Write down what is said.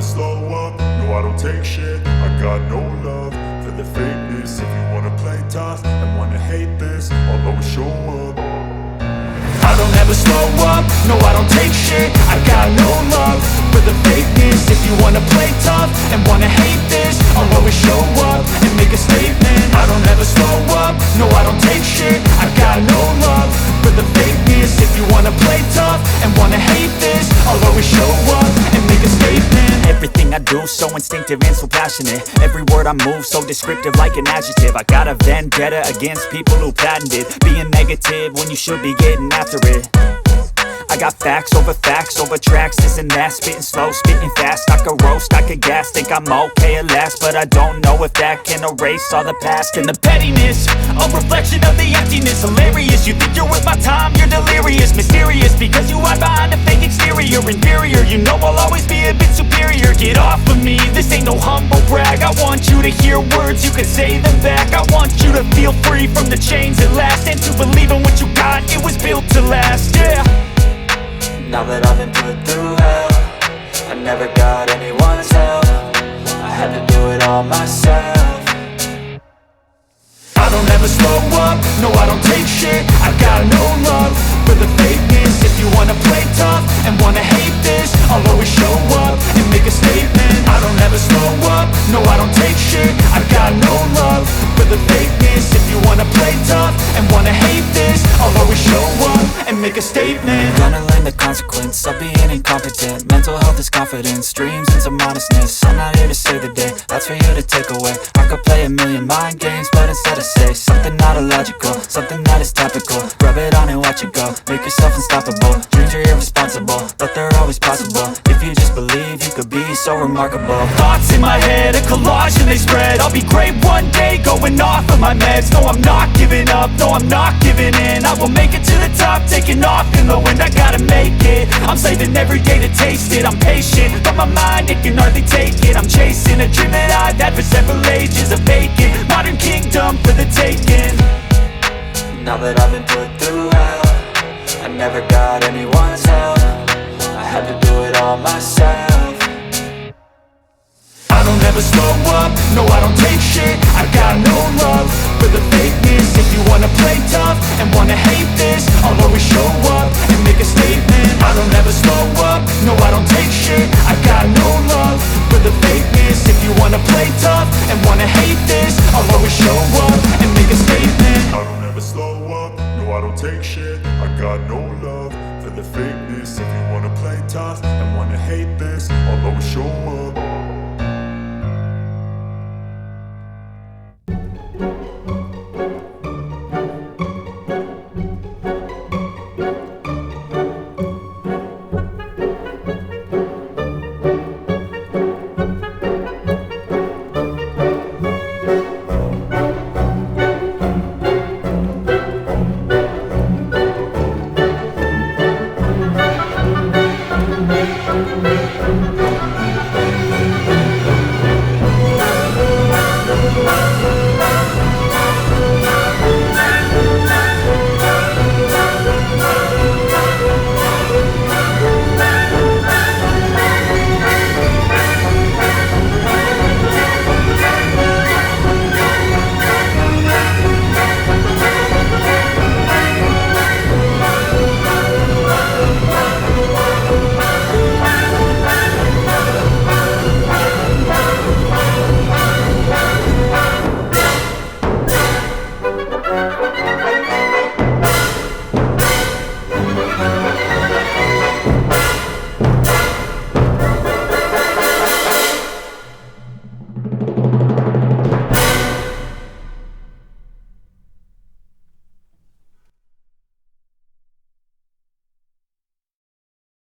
slow up, no I don't take shit. I got no love for the fakeness. If you wanna play tough and wanna hate this, I'll always show up. I don't ever slow up, no I don't take shit. I got no love for the fakeness. If you wanna play tough and wanna hate this, I'll always show up and make a statement. I don't ever slow up, no I don't take shit. I got no love for the fakeness. If you wanna play tough and wanna hate this, I'll always show up and make a statement. Everything I do so instinctive and so passionate. Every word I move so descriptive like an adjective. I got a vendetta against people who patented being negative when you should be getting after it. I got facts over tracks, this and that. Spitting slow, spitting fast, I could roast, I could gas. Think I'm okay at last, but I don't know if that can erase all the past. And the pettiness, a reflection of the emptiness. Hilarious, you think you're worth my time, you're delirious. Mysterious, because you hide behind a fake exterior. Inferior, you know I'll always be a bit superior. Get off of me, this ain't no humble brag. I want you to hear words, you can say them back. I want you to feel free from the chains at last, and to believe in what you got, it was built to last, yeah. Now that I've been put through hell, I never got anyone's help. I had to do it all myself. I don't ever slow up, no I don't take shit. I got no love for the fakeness. If you wanna play tough and wanna hate this, I'll always show up and make a statement. I don't ever slow up, no I don't take shit. I got no love for the fakeness. If you wanna play tough and wanna hate this, I'll always show up and make a statement. Gonna learn the consequence of being incompetent. Mental health is confidence, dreams and some honestness. I'm not here to save the day, that's for you to take away. I could play a million mind games, but instead I say something not illogical, something that is topical. Rub it on and watch it go, make yourself unstoppable. Dreams are irresponsible, but they're always possible. If you just believe, you could be so remarkable. Thoughts in my head, a collage and they spread. I'll be great one day, going off of my meds. No, I'm not giving up, no, I'm not giving in. I will make it to the top, taking off in the wind. I gotta make it, I'm saving every day to taste it. I'm patient, but my mind, it can hardly take it. I'm chasing a dream that I've had for several ages. A vacant, modern kingdom for the taking. Now that I've been put through hell, I never got anyone's help. I had to do it all myself. I don't ever slow up, no I don't take shit. I got no love for the fakeness. If you wanna play tough and wanna hate this, I'll always show up and make a statement. I don't ever slow up, no I don't take shit. I got no love for the fakeness. If you wanna play tough and wanna hate